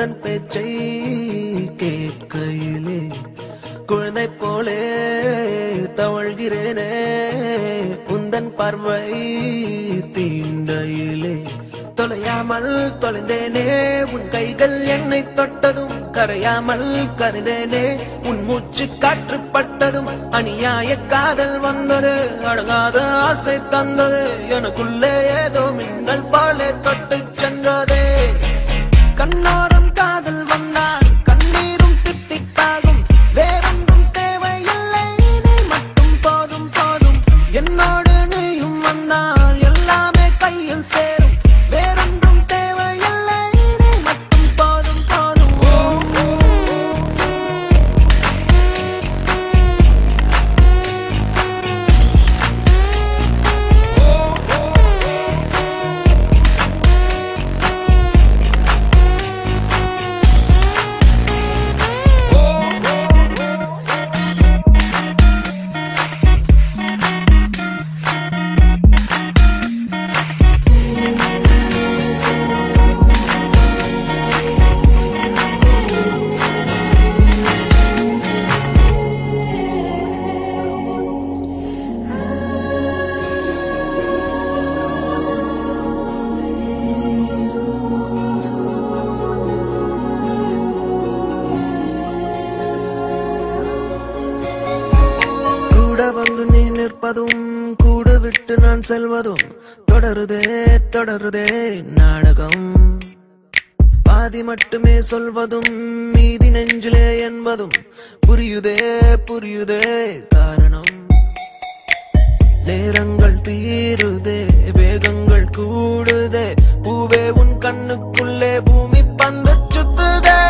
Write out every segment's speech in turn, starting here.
உந்தன் பேச்சை கேட்கையிலே குழந்தை போலே தவழ்கிறேனே உந்தன் பார்வை தீண்டையிலே தொலையாமல் தொலைந்தேனே உன் கைகள் என்னை தொட்டதும் கரையாமல் கரைந்தேனே உன் மூச்சு காற்றுப்பட்டதும் அநியாய காதல் வந்தது அடங்காத ஆசை தந்தது எனக்குள்ளே ஏதோ மின்னல் போலே தொட்டு சென்றதே கண்ணோரம் காதல் வந்தால் கண்ணீரும் தித்திப்பாகும் வேறொன்றும் தேவையில்லை நீ மட்டும் போதும் போதும் என்னோடு நீயும் வந்தால் எல்லாமே கையில் சேரும் வேறொன்றும் தேவையில்லை நீ மட்டும் போதும் போதும் வந்து நீ நிற்பதும் கூட விட்டு நான் செல்வதும் தொடருதே தொடருதே நாடகம் பாதி மட்டுமே சொல்வதும் மீதி நெஞ்சிலே என்பதும் புரியுதே புரியுதே காரணம் நேரங்கள் தீருதே வேகங்கள் கூடுதே பூவே உன் கண்ணுக்குள்ளே பூமி பந்து சுத்துதே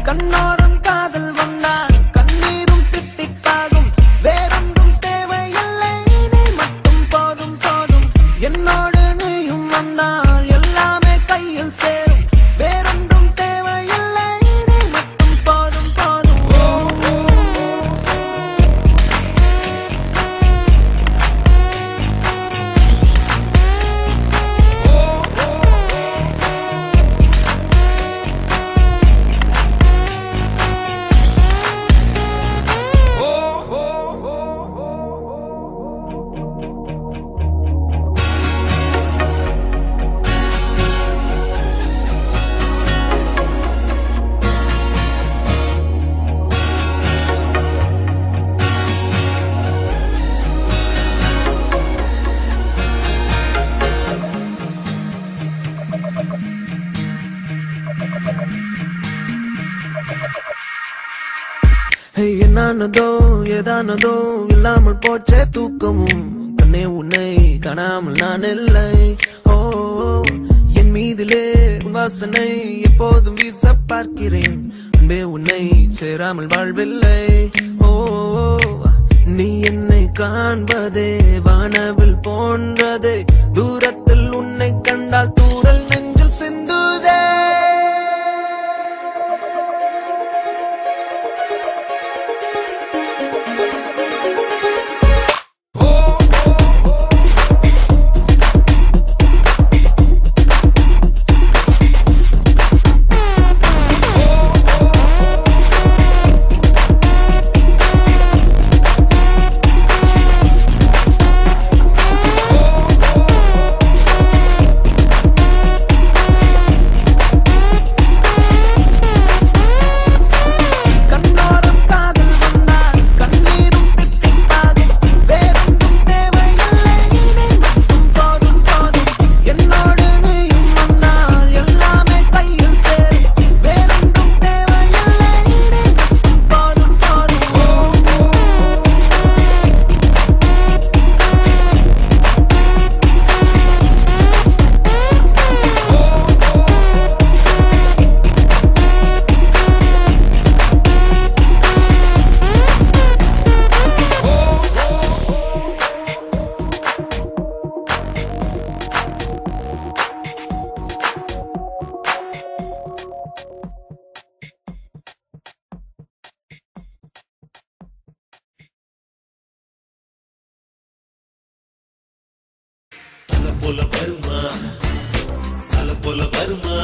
கண்ணோரம் காதல் வந்தால் கண்ணீரும் தித்திப்பாகும் வேறொன்றும் தேவையில்லை நீ மட்டும் போதும் போதும் என்னோடு நீயும் வந்தால் எல்லாமே கையில் சேரும் வேறொன்றும் தேவையில்லை நீ மட்டும் போதும் போதும் என்னானதோ ஏதானதோ இல்லாமல் போச்சே தூக்கமும் கண்ணே உன்னை காணாமல் நான் இல்லை ஓ என் மீதிலே உன் வாசனை எப்போதும் வீச பார்க்கிறேன் அன்பே உன்னை சேராமல் வாழ்வில்லை ஓ நீ என்னை காண்பதே வானவில் போன்றதே தூரத்தில் உன்னை கண்டால் தூரல் நெஞ்சில் சிந்துதே போல வருமா போல வருமா